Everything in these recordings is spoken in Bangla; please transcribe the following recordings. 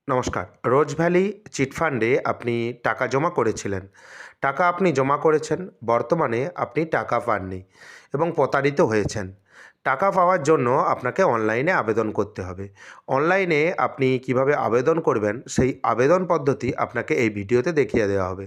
নমস্কার। রোজ ভ্যালি চিটফান্ডে আপনি টাকা জমা করেছিলেন। টাকা আপনি জমা করেছেন, বর্তমানে আপনি টাকা পাননি এবং প্রতারিত হয়েছেন। টাকা পাওয়ার জন্য আপনাকে অনলাইনে আবেদন করতে হবে। অনলাইনে আপনি কিভাবে আবেদন করবেন, সেই আবেদন পদ্ধতি আপনাকে এই ভিডিওতে দেখিয়ে দেওয়া হবে।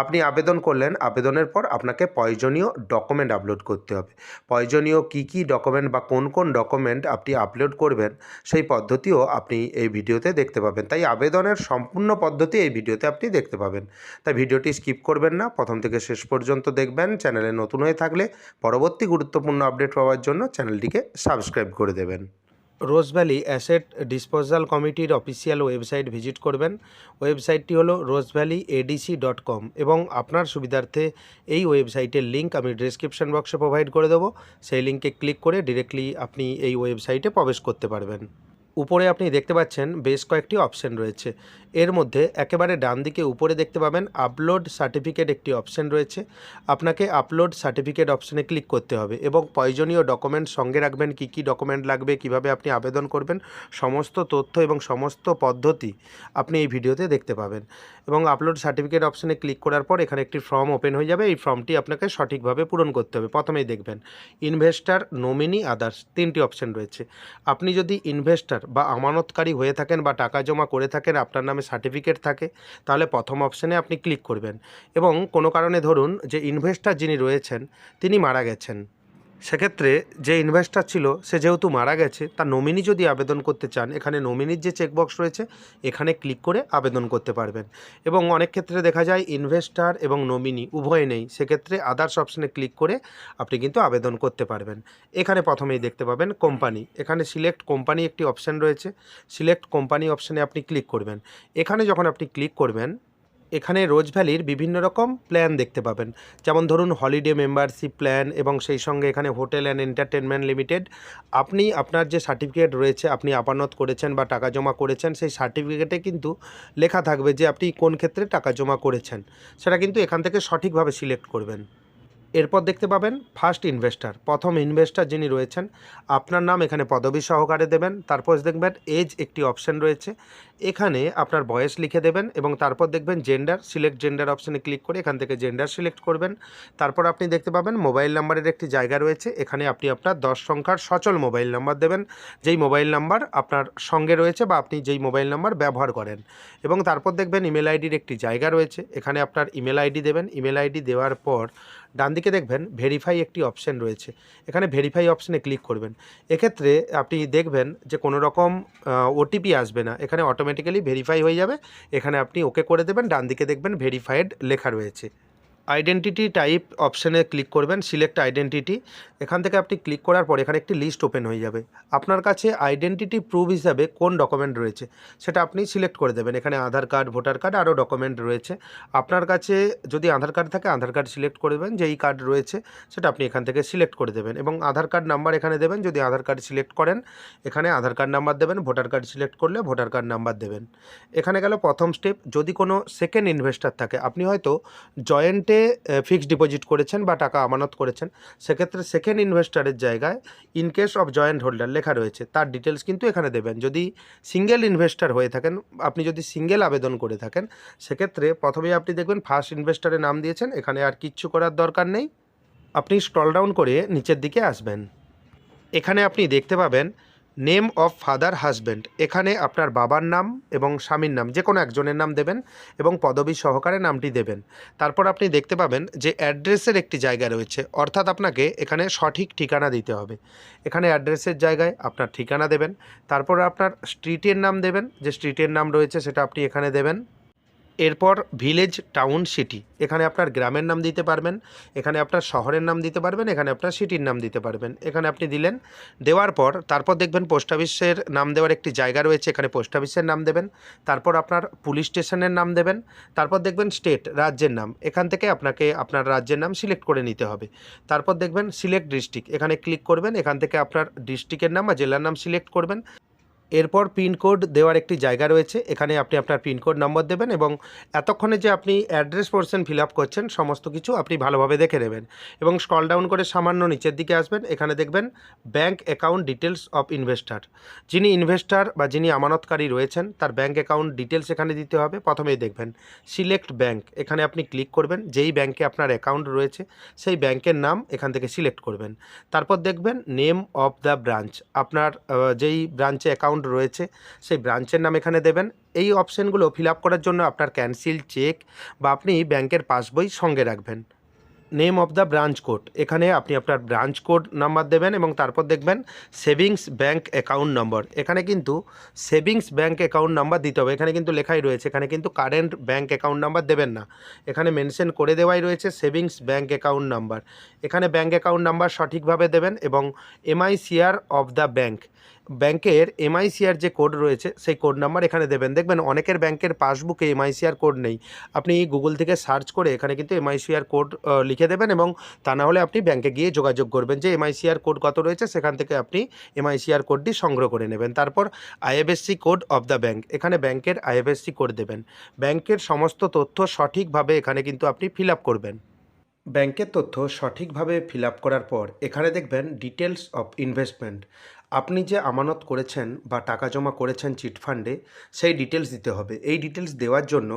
আপনি আবেদন করলেন, আবেদনের পর আপনাকে প্রয়োজনীয় ডকুমেন্ট আপলোড করতে হবে। প্রয়োজনীয় কী ডকুমেন্ট বা কোন ডকুমেন্ট আপনি আপলোড করবেন, সেই পদ্ধতিও আপনি এই ভিডিওতে দেখতে পাবেন। তাই আবেদনের সম্পূর্ণ পদ্ধতি এই ভিডিওতে আপনি দেখতে পাবেন। তাই ভিডিওটি স্কিপ করবেন না, প্রথম থেকে শেষ পর্যন্ত দেখবেন। চ্যানেলে নতুন হয়ে থাকলে পরবর্তী গুরুত্বপূর্ণ আপডেট পাওয়ার জন্য চ্যানেলটিকে সাবস্ক্রাইব করে দেবেন। রোজ ভ্যালি অ্যাসেট ডিসপোজাল কমিটির অফিসিয়াল ওয়েবসাইট ভিজিট করবেন। ওয়েবসাইটটি হলো rozevalleyadc.com এবং আপনার সুবিধার্থে এই ওয়েবসাইটের লিঙ্ক আমি ডেসক্রিপশন বক্সে প্রোভাইড করে দেবো। সেই লিঙ্কে ক্লিক করে ডিরেক্টলি আপনি এই ওয়েবসাইটে প্রবেশ করতে পারবেন। উপরে আপনি দেখতে পাচ্ছেন বেশ কয়েকটি অপশন রয়েছে। এর মধ্যে একেবারে ডান দিকে উপরে দেখতে পাবেন আপলোড সার্টিফিকেট একটি অপশন রয়েছে। আপনাকে আপলোড সার্টিফিকেট অপশনে ক্লিক করতে হবে এবং প্রয়োজনীয় ডকুমেন্ট সঙ্গে রাখবেন। কী ডকুমেন্ট লাগবে, কিভাবে আপনি আবেদন করবেন, সমস্ত তথ্য এবং সমস্ত পদ্ধতি আপনি এই ভিডিওতে দেখতে পাবেন। এবং আপলোড সার্টিফিকেট অপশনে ক্লিক করার পর এখানে একটি ফর্ম ওপেন হয়ে যাবে। এই ফর্মটি আপনাকে সঠিকভাবে পূরণ করতে হবে। প্রথমেই দেখবেন ইনভেস্টর, নমিনি, আদার্স, তিনটি অপশন রয়েছে। আপনি যদি ইনভেস্টর বা আমানতকারী হয়ে থাকেন বা টাকা জমা করে থাকেন, আপনার নামে সার্টিফিকেট থাকে, তাহলে প্রথম অপশানে আপনি ক্লিক করবেন। এবং কোনো কারণে ধরুন যে ইনভেস্টর যিনি রয়েছেন তিনি মারা গেছেন, সেক্ষেত্রে যে ইনভেস্টর ছিল সে যেহেতু মারা গেছে, তার নমিনি যদি আবেদন করতে চান, এখানে নমিনির যে চেকবক্স রয়েছে এখানে ক্লিক করে আবেদন করতে পারবেন। এবং অনেক ক্ষেত্রে দেখা যায় ইনভেস্টর এবং নমিনি উভয় নেই, সেক্ষেত্রে আদার্স অপশানে ক্লিক করে আপনি কিন্তু আবেদন করতে পারবেন। এখানে প্রথমেই দেখতে পাবেন কোম্পানি, এখানে সিলেক্ট কোম্পানি একটি অপশান রয়েছে। সিলেক্ট কোম্পানি অপশানে আপনি ক্লিক করবেন। এখানে যখন আপনি ক্লিক করবেন, এখানে রোজ ভ্যালির বিভিন্ন রকম প্ল্যান দেখতে পাবেন। যেমন ধরুন হলিডে মেম্বারশিপ প্ল্যান এবং সেই সঙ্গে এখানে হোটেল অ্যান্ড এন্টারটেনমেন্ট লিমিটেড। আপনি আপনার যে সার্টিফিকেট রয়েছে, আপনি আমানত করেছেন বা টাকা জমা করেছেন, সেই সার্টিফিকেটে কিন্তু লেখা থাকবে যে আপনি কোন ক্ষেত্রে টাকা জমা করেছেন। সেটা কিন্তু এখান থেকে সঠিকভাবে সিলেক্ট করবেন। এরপর দেখতে পাবেন ফার্স্ট ইনভেস্টর, প্রথম ইনভেস্টর যিনি রয়েছেন, আপনার নাম এখানে পদবী সহকারে দেবেন। তারপর দেখবেন এজ একটি অপশান রয়েছে, এখানে আপনার বয়স লিখে দেবেন এবং তারপর দেখবেন জেন্ডার, সিলেক্ট জেন্ডার অপশানে ক্লিক করে এখান থেকে জেন্ডার সিলেক্ট করবেন। তারপর আপনি দেখতে পাবেন মোবাইল নাম্বারের একটি জায়গা রয়েছে, এখানে আপনি আপনার 10 সংখ্যার সচল মোবাইল নাম্বার দেবেন, যেই মোবাইল নাম্বার আপনার সঙ্গে রয়েছে বা আপনি যেই মোবাইল নাম্বার ব্যবহার করেন। এবং তারপর দেখবেন ইমেল আইডির একটি জায়গা রয়েছে, এখানে আপনার ইমেল আইডি দেবেন। ইমেল আইডি দেওয়ার পর ডান দিকে দেখবেন ভেরিফাই একটি অপশান রয়েছে, এখানে ভেরিফাই অপশানে ক্লিক করবেন। এক্ষেত্রে আপনি দেখবেন যে কোনো রকম ওটিপি আসবে না, এখানে অটোমেটিক্যালি ভেরিফাই হয়ে যাবে। এখানে আপনি ওকে করে দেবেন। ডান দিকে দেখবেন ভেরিফাইড লেখা রয়েছে। আইডেন্টিটি টাইপ অপশানে ক্লিক করবেন, সিলেক্ট আইডেন্টিটি। এখান থেকে আপনি ক্লিক করার পর এখানে একটি লিস্ট ওপেন হয়ে যাবে। আপনার কাছে আইডেন্টিটি প্রুফ হিসাবে কোন ডকুমেন্ট রয়েছে সেটা আপনি সিলেক্ট করে দেবেন। এখানে আধার কার্ড, ভোটার কার্ড, আরও ডকুমেন্ট রয়েছে। আপনার কাছে যদি আধার কার্ড থাকে আধার কার্ড সিলেক্ট করে দেবেন, যেই কার্ড রয়েছে সেটা আপনি এখান থেকে সিলেক্ট করে দেবেন এবং আধার কার্ড নাম্বার এখানে দেবেন। যদি আধার কার্ড সিলেক্ট করেন এখানে আধার কার্ড নাম্বার দেবেন, ভোটার কার্ড সিলেক্ট করলে ভোটার কার্ড নাম্বার দেবেন। এখানে গেল প্রথম স্টেপ। যদি কোনো সেকেন্ড ইনভেস্টর থাকে, আপনি হয়তো জয়েন্টে ফিক্সড ডিপোজিট করেছেন বা টাকা আমানত করেছেন, সেক্ষেত্রে সেকেন্ড ইনভেস্টরের জায়গায় in case of joint holder লেখা রয়েছে, তার ডিটেলস কিন্তু এখানে দেবেন। যদি সিঙ্গেল ইনভেস্টর হয়ে থাকেন, আপনি যদি সিঙ্গেল আবেদন করে থাকেন, সেক্ষেত্রে প্রথমেই আপনি দেখবেন ফার্স্ট ইনভেস্টরের নাম দিয়েছেন, এখানে আর কিচ্ছু করার দরকার নেই। আপনি স্ক্রল ডাউন করে নিচের দিকে আসবেন, এখানে আপনি দেখতে পাবেন নেম অফ ফাদার হাজব্যান্ড, এখানে আপনার বাবার নাম এবং স্বামীর নাম যে কোনো একজনের নাম দেবেন এবং পদবী সহকারে নামটি দেবেন। তারপর আপনি দেখতে পাবেন যে অ্যাড্রেসের একটি জায়গা রয়েছে, অর্থাৎ আপনাকে এখানে সঠিক ঠিকানা দিতে হবে। এখানে অ্যাড্রেসের জায়গায় আপনার ঠিকানা দেবেন। তারপর আপনার স্ট্রিটের নাম দেবেন, যে স্ট্রিটের নাম রয়েছে সেটা আপনি এখানে দেবেন। এরপর ভিলেজ, টাউন, সিটি, এখানে আপনার গ্রামের নাম দিতে পারবেন, এখানে আপনার শহরের নাম দিতে পারবেন, এখানে আপনার সিটির নাম দিতে পারবেন। এখানে আপনি দিলেন। দেওয়ার পর তারপর দেখবেন পোস্ট অফিসের নাম দেওয়ার একটি জায়গা রয়েছে, এখানে পোস্ট অফিসের নাম দেবেন। তারপর আপনার পুলিশ স্টেশনের নাম দেবেন। তারপর দেখবেন স্টেট, রাজ্যের নাম, এখান থেকে আপনাকে আপনার রাজ্যের নাম সিলেক্ট করে নিতে হবে। তারপর দেখবেন সিলেক্ট ডিস্ট্রিক্ট, এখানে ক্লিক করবেন, এখান থেকে আপনার ডিস্ট্রিক্টের নাম বা জেলার নাম সিলেক্ট করবেন। এরপর পিনকোড দেওয়ার একটি জায়গা রয়েছে, এখানে আপনি আপনার পিনকোড নম্বর দেবেন এবং এতক্ষণে যে আপনি অ্যাড্রেস পোর্শন ফিল আপ করছেন সমস্ত কিছু আপনি ভালোভাবে দেখে নেবেন এবং স্ক্রল ডাউন করে সামান্য নিচের দিকে আসবেন। এখানে দেখবেন bank account details of investor, যিনি ইনভেস্টার বা যিনি আমানতকারী রয়েছেন তার ব্যাঙ্ক অ্যাকাউন্ট ডিটেলস এখানে দিতে হবে। প্রথমেই দেখবেন সিলেক্ট ব্যাঙ্ক, এখানে আপনি ক্লিক করবেন, যেই ব্যাঙ্কে আপনার অ্যাকাউন্ট রয়েছে সেই ব্যাঙ্কের নাম এখান থেকে সিলেক্ট করবেন। তারপর দেখবেন নেম অফ দ্য ব্রাঞ্চ, আপনার যেই ব্রাঞ্চে অ্যাকাউন্ট রয়েছে সেই ব্রাঞ্চের নাম এখানে দেবেন। এই অপশানগুলো ফিল আপ করার জন্য আপনার ক্যান্সেল চেক বা আপনি ব্যাংকের পাসবই সঙ্গে রাখবেন। Name of the branch code, এখানে আপনি আপনার ব্রাঞ্চ কোড নাম্বার দেবেন এবং তারপর দেখবেন সেভিংস ব্যাঙ্ক অ্যাকাউন্ট নম্বর, এখানে কিন্তু সেভিংস ব্যাঙ্ক অ্যাকাউন্ট নাম্বার দিতে হবে। এখানে কিন্তু লেখাই রয়েছে, এখানে কিন্তু কারেন্ট ব্যাঙ্ক অ্যাকাউন্ট নাম্বার দেবেন না, এখানে মেনশন করে দেওয়াই রয়েছে সেভিংস ব্যাঙ্ক অ্যাকাউন্ট নাম্বার। এখানে ব্যাঙ্ক অ্যাকাউন্ট নাম্বার সঠিকভাবে দেবেন এবং এমআইসিআর অফ দ্য ব্যাংকের এমআইসিআর যে কোড রয়েছে সেই কোড নাম্বার এখানে দেবেন। দেখবেন অনেকের ব্যাংকের পাসবুকে এমআইসিআর কোড নেই, আপনি গুগল থেকে সার্চ করে এখানে কিন্তু এমআইসিআর কোড লিখে দেবেন এবং তা না হলে আপনি ব্যাংকে গিয়ে যোগাযোগ করবেন যে এমআইসিআর কোড কত রয়েছে, সেখান থেকে আপনি এমআইসিআর কোডটি সংগ্রহ করে নেবেন। তারপর IFSC code of the bank, এখানে ব্যাংকের আইএফএসসি কোড দেবেন। ব্যাংকের সমস্ত তথ্য সঠিকভাবে এখানে কিন্তু আপনি ফিল আপ করবেন। ব্যাংকের তথ্য সঠিকভাবে ফিল আপ করার পর এখানে দেখবেন ডিটেলস অফ ইনভেস্টমেন্ট, আপনি যে আমানত করেছেন বা টাকা জমা করেছেন চিটফান্ডে সেই ডিটেলস দিতে হবে। এই ডিটেলস দেওয়ার জন্য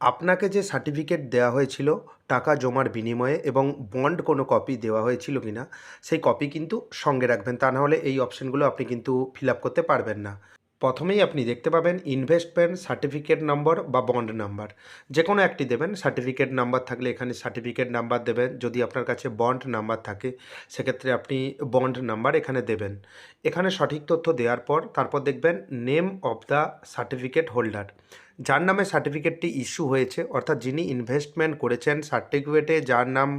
আপনাকে যে সার্টিফিকেট দেওয়া হয়েছিল টাকা জমার বিনিময়ে এবং বন্ড কোনো কপি দেওয়া হয়েছিল কিনা সেই কপি কিন্তু সঙ্গে রাখবেন, তা নাহলে এই অপশানগুলো আপনি কিন্তু ফিল আপ করতে পারবেন না। প্রথমেই আপনি দেখতে পাবেন ইনভেস্টমেন্ট সার্টিফিকেট নম্বর বা বন্ড নাম্বার, যে কোনো একটি দেবেন। সার্টিফিকেট নাম্বার থাকলে এখানে সার্টিফিকেট নাম্বার দেবেন, যদি আপনার কাছে বন্ড নাম্বার থাকে সেক্ষেত্রে আপনি বন্ড নাম্বার এখানে দেবেন। এখানে সঠিক তথ্য দেওয়ার পর তারপর দেখবেন name of the certificate holder, যার নামে সার্টিফিকেটটি ইস্যু হয়েছে, অর্থাৎ যিনি ইনভেস্টমেন্ট করেছেন সার্টিফিকেটে যার নাম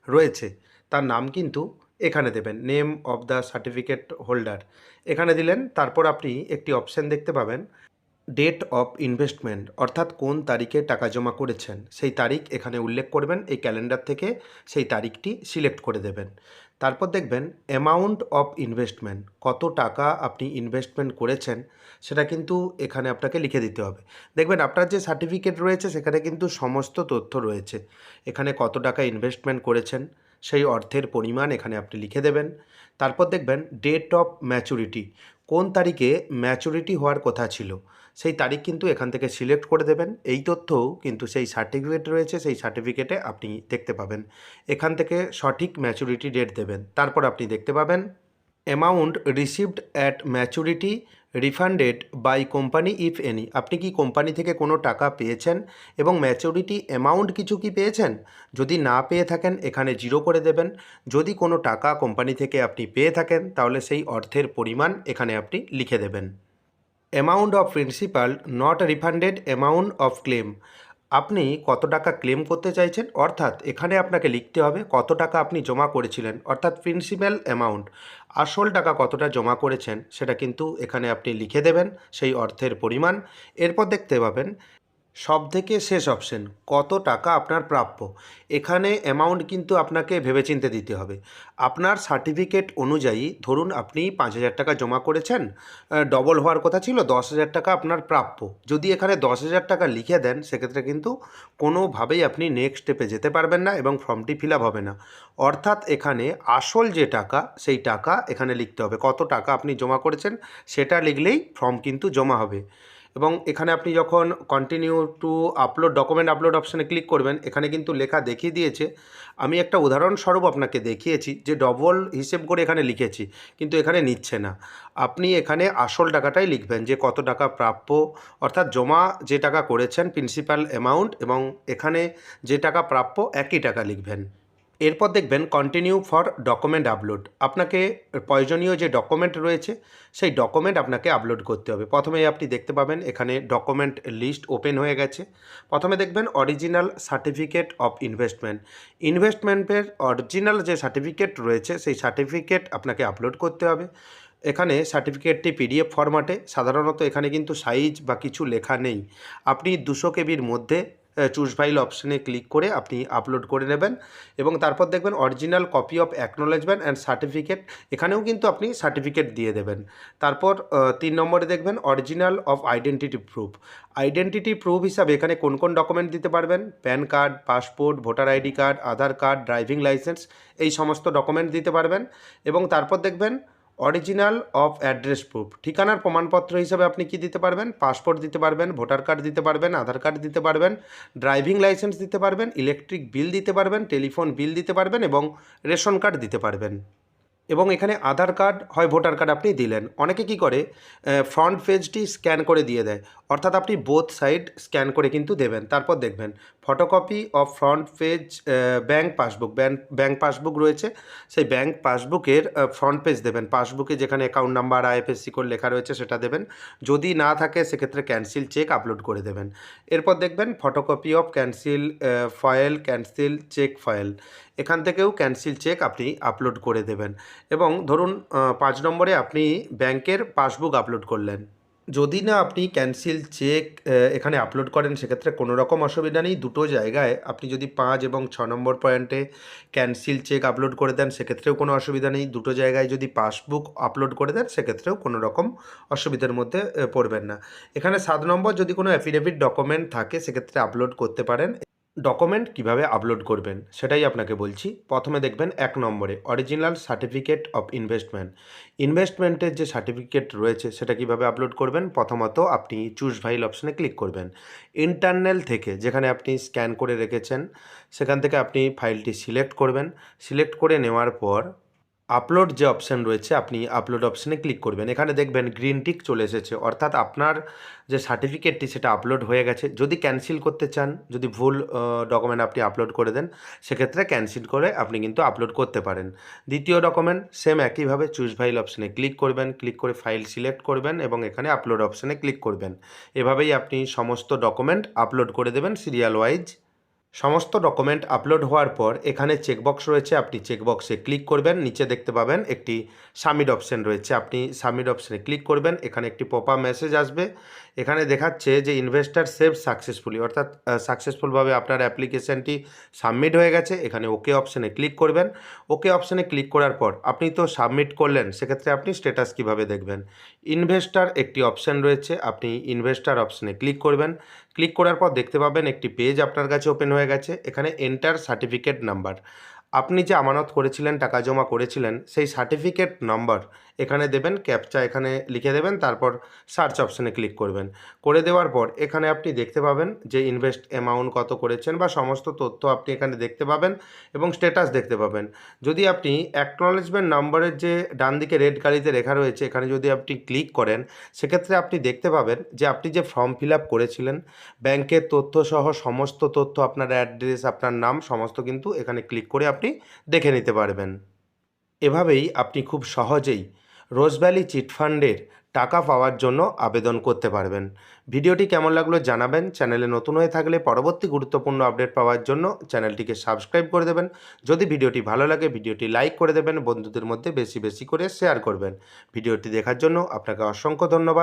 রয়েছে তার নাম কিন্তু এখানে দেবেন। Name of the certificate holder এখানে দিলেন। তারপর আপনি একটি অপশান দেখতে পাবেন ডেট অফ ইনভেস্টমেন্ট, অর্থাৎ কোন তারিখে টাকা জমা করেছেন সেই তারিখ এখানে উল্লেখ করবেন। এই ক্যালেন্ডার থেকে সেই তারিখটি সিলেক্ট করে দেবেন। তারপর দেখবেন অ্যামাউন্ট অফ ইনভেস্টমেন্ট, কত টাকা আপনি ইনভেস্টমেন্ট করেছেন সেটা কিন্তু এখানে আপনাকে লিখে দিতে হবে। দেখবেন আপনার যে সার্টিফিকেট রয়েছে সেখানে কিন্তু সমস্ত তথ্য রয়েছে, এখানে কত টাকা ইনভেস্টমেন্ট করেছেন সেই অর্থের পরিমাণ এখানে আপনি লিখে দেবেন। তারপর দেখবেন ডেট অফ ম্যাচুরিটি, কোন তারিখে ম্যাচুরিটি হওয়ার কথা ছিল সেই তারিখ কিন্তু এখান থেকে সিলেক্ট করে দেবেন। এই তথ্যও কিন্তু সেই সার্টিফিকেট রয়েছে সেই সার্টিফিকেটে আপনি দেখতে পাবেন, এখান থেকে সঠিক ম্যাচুরিটি ডেট দেবেন। তারপর আপনি দেখতে পাবেন amount received at maturity refunded by company if any, আপনি কি কোম্পানি থেকে কোনো টাকা পেয়েছেন এবং ম্যাচুরিটি অ্যামাউন্ট কিছু কি পেয়েছেন, যদি না পেয়ে থাকেন এখানে 0 করে দেবেন। যদি কোনো টাকা কোম্পানি থেকে আপনি পেয়ে থাকেন তাহলে সেই অর্থের পরিমাণ এখানে আপনি লিখে দেবেন। Amount of principal not refunded amount of clans, আপনি কত টাকা ক্লেম করতে চাইছেন, অর্থাৎ এখানে আপনাকে লিখতে হবে কত টাকা আপনি জমা করেছিলেন, অর্থাৎ প্রিন্সিপাল অ্যামাউন্ট আসল টাকা কতটা জমা করেছেন সেটা কিন্তু এখানে আপনি লিখে দেবেন সেই অর্থের পরিমাণ। এরপর দেখতে পাবেন সবথেকে শেষ অপশন কত টাকা আপনার প্রাপ্য, এখানে অ্যামাউন্ট কিন্তু আপনাকে ভেবেচিন্তে দিতে হবে। আপনার সার্টিফিকেট অনুযায়ী ধরুন আপনি 5,000 টাকা জমা করেছেন, ডবল হওয়ার কথা ছিল 10,000 টাকা আপনার প্রাপ্য, যদি এখানে 10,000 টাকা লিখে দেন সেক্ষেত্রে কিন্তু কোনোভাবেই আপনি নেক্সট স্টেপে যেতে পারবেন না এবং ফর্মটি ফিল আপ হবে না। অর্থাৎ এখানে আসল যে টাকা সেই টাকা এখানে লিখতে হবে, কত টাকা আপনি জমা করেছেন সেটা লিখলেই ফর্ম কিন্তু জমা হবে। এবং এখানে আপনি যখন continue to upload document upload অপশানে ক্লিক করবেন এখানে কিন্তু লেখা দেখিয়ে দিয়েছে, আমি একটা উদাহরণস্বরূপ আপনাকে দেখিয়েছি যে ডবল হিসেব করে এখানে লিখেছি কিন্তু এখানে নিচ্ছে না। আপনি এখানে আসল টাকাটাই লিখবেন যে কত টাকা প্রাপ্য, অর্থাৎ জমা যে টাকা করেছেন প্রিন্সিপাল অ্যামাউন্ট এবং এখানে যে টাকা প্রাপ্য একই টাকা লিখবেন। এরপর দেখবেন কন্টিনিউ ফর ডকুমেন্ট আপলোড, আপনাকে প্রয়োজনীয় যে ডকুমেন্ট রয়েছে সেই ডকুমেন্ট আপনাকে আপলোড করতে হবে। প্রথমেই আপনি দেখতে পাবেন এখানে ডকুমেন্ট লিস্ট ওপেন হয়ে গেছে। প্রথমে দেখবেন অরিজিনাল সার্টিফিকেট অফ ইনভেস্টমেন্টের অরিজিনাল যে সার্টিফিকেট রয়েছে সেই সার্টিফিকেট আপনাকে আপলোড করতে হবে। এখানে সার্টিফিকেটটি পিডিএফ ফরম্যাটে, সাধারণত এখানে কিন্তু সাইজ বা কিছু লেখা নেই, আপনি 200 কেবির মধ্যে চুজ ফাইল অপশানে ক্লিক করে আপনি আপলোড করে নেবেন এবং তারপর দেখবেন original copy of acknowledgement and certificate, এখানেও কিন্তু আপনি সার্টিফিকেট দিয়ে দেবেন। তারপর 3 নম্বরে দেখবেন original of identity proof. Identity proof হিসাবে এখানে কোন কোন ডকুমেন্ট দিতে পারবেন, PAN card, passport, voter ID card, Aadhaar card, driving licence, এই সমস্ত ডকুমেন্ট দিতে পারবেন। এবং তারপর দেখবেন অরিজিনাল অফ অ্যাড্রেস প্রুফ, ঠিকানার প্রমাণপত্র হিসাবে আপনি কি দিতে পারবেন, পাসপোর্ট দিতে পারবেন, ভোটার কার্ড দিতে পারবেন, আধার কার্ড দিতে পারবেন, ড্রাইভিং লাইসেন্স দিতে পারবেন, ইলেকট্রিক বিল দিতে পারবেন, টেলিফোন বিল দিতে পারবেন এবং রেশন কার্ড দিতে পারবেন। এবং এখানে আধার কার্ড হয় ভোটার কার্ড আপনি দিলেন। অনেকে কি করে ফ্রন্ট পেজটি স্ক্যান করে দিয়ে দেয়, অর্থাৎ আপনি বোথ সাইড স্ক্যান করে কিন্তু দেবেন। তারপর দেখবেন photocopy of front page bank passbook, bank passbook রয়েছে, সেই ব্যাঙ্ক পাসবুকের ফ্রন্ট পেজ দেবেন। পাসবুকে যেখানে অ্যাকাউন্ট নাম্বার আইএফএসসি কোড লেখা রয়েছে সেটা দেবেন। যদি না থাকে সেক্ষেত্রে ক্যান্সেল চেক আপলোড করে দেবেন। এরপর দেখবেন photocopy of cancel file, cancel check file, এখান থেকেও ক্যান্সেল চেক আপনি আপলোড করে দেবেন। এবং ধরুন 5 নম্বরে আপনি ব্যাংকের পাসবুক আপলোড করলেন, যদি না আপনি ক্যান্সেল চেক এখানে আপলোড করেন সেক্ষেত্রে কোনো রকম অসুবিধা নেই। দুটো জায়গায় আপনি যদি 5 এবং 6 নম্বর পয়েন্টে ক্যান্সেল চেক আপলোড করে দেন সেক্ষেত্রেও কোনো অসুবিধা নেই। দুটো জায়গায় যদি পাসবুক আপলোড করে দেন সেক্ষেত্রেও কোনো রকম অসুবিধার মধ্যে পড়বেন না। এখানে 7 নম্বর যদি কোনো অ্যাফিডেভিট ডকুমেন্ট থাকে সেক্ষেত্রে আপলোড করতে পারেন। ডকুমেন্ট কিভাবে আপলোড করবেন সেটাই আপনাকে বলছি। প্রথমে দেখবেন 1 নম্বরে অরিজিনাল সার্টিফিকেট অফ ইনভেস্টমেন্ট, ইনভেস্টমেন্টের যে সার্টিফিকেট রয়েছে সেটা কিভাবে আপলোড করবেন। প্রথমত আপনি চুজ ফাইল অপশানে ক্লিক করবেন। ইন্টারনাল থেকে যেখানে আপনি স্ক্যান করে রেখেছেন সেখান থেকে আপনি ফাইলটি সিলেক্ট করবেন। সিলেক্ট করে নেওয়ার পর আপলোড যে অপশান রয়েছে আপনি আপলোড অপশানে ক্লিক করবেন। এখানে দেখবেন গ্রিন টিক চলে এসেছে, অর্থাৎ আপনার যে সার্টিফিকেটটি সেটা আপলোড হয়ে গেছে। যদি ক্যান্সেল করতে চান, যদি ভুল ডকুমেন্ট আপনি আপলোড করে দেন সেক্ষেত্রে ক্যান্সেল করে আপনি কিন্তু আপলোড করতে পারেন। দ্বিতীয় ডকুমেন্ট সেম একইভাবে চুজ ফাইল অপশানে ক্লিক করবেন, ক্লিক করে ফাইল সিলেক্ট করবেন এবং এখানে আপলোড অপশানে ক্লিক করবেন। এভাবেই আপনি সমস্ত ডকুমেন্ট আপলোড করে দেবেন সিরিয়াল ওয়াইজ। সমস্ত ডকুমেন্ট আপলোড হওয়ার পর এখানে চেকবক্স রয়েছে, আপনি চেকবক্সে ক্লিক করবেন। নিচে দেখতে পাবেন একটি সাবমিট অপশান রয়েছে, আপনি সাবমিট অপশানে ক্লিক করবেন। এখানে একটি পপআপ মেসেজ আসবে, এখানে দেখাচ্ছে যে ইনভেস্টার সেভ সাকসেসফুলি, অর্থাৎ সাকসেসফুলভাবে আপনার অ্যাপ্লিকেশানটি সাবমিট হয়ে গেছে। এখানে ওকে অপশানে ক্লিক করবেন। ওকে অপশানে ক্লিক করার পর আপনি তো সাবমিট করলেন, সেক্ষেত্রে আপনি স্ট্যাটাস কীভাবে দেখবেন। ইনভেস্টার একটি অপশান রয়েছে, আপনি ইনভেস্টার অপশানে ক্লিক করবেন। ক্লিক করার পর দেখতে পাবেন একটি পেজ আপনার কাছে ওপেন হয়ে গেছে। এখানে এন্টার সার্টিফিকেট নাম্বার, আপনি যে আমানত করেছিলেন, টাকা জমা করেছিলেন, সেই সার্টিফিকেট নাম্বার এখানে দেবেন, ক্যাপচা এখানে লিখে দেবেন, তারপর সার্চ অপশানে ক্লিক করবেন। করে দেওয়ার পর এখানে আপনি দেখতে পাবেন যে ইনভেস্ট অ্যামাউন্ট কত করেছেন বা সমস্ত তথ্য আপনি এখানে দেখতে পাবেন এবং স্ট্যাটাস দেখতে পাবেন। যদি আপনি অ্যাকনলেজমেন্ট নাম্বারের যে ডান দিকে রেড কালিতে লেখা রয়েছে এখানে যদি আপনি ক্লিক করেন সেক্ষেত্রে আপনি দেখতে পাবেন যে আপনি যে ফর্ম ফিল আপ করেছিলেন ব্যাংকের তথ্য সহ সমস্ত তথ্য, আপনার অ্যাড্রেস, আপনার নাম সমস্ত কিন্তু এখানে ক্লিক করে আপনি দেখে নিতে পারবেন। এভাবেই আপনি খুব সহজেই রোজভ্যালি চিটফান্ডের টাকা পাওয়ার জন্য আবেদন করতে পারবেন। ভিডিওটি কেমন লাগলো জানাবেন। চ্যানেলে নতুন হয়ে থাকলে পরবর্তী গুরুত্বপূর্ণ আপডেট পাওয়ার জন্য চ্যানেলটিকে সাবস্ক্রাইব করে দেবেন। যদি ভিডিওটি ভালো লাগে ভিডিওটি লাইক করে দেবেন, বন্ধুদের মধ্যে বেশি বেশি করে শেয়ার করবেন। ভিডিওটি দেখার জন্য আপনাকে অসংখ্য ধন্যবাদ।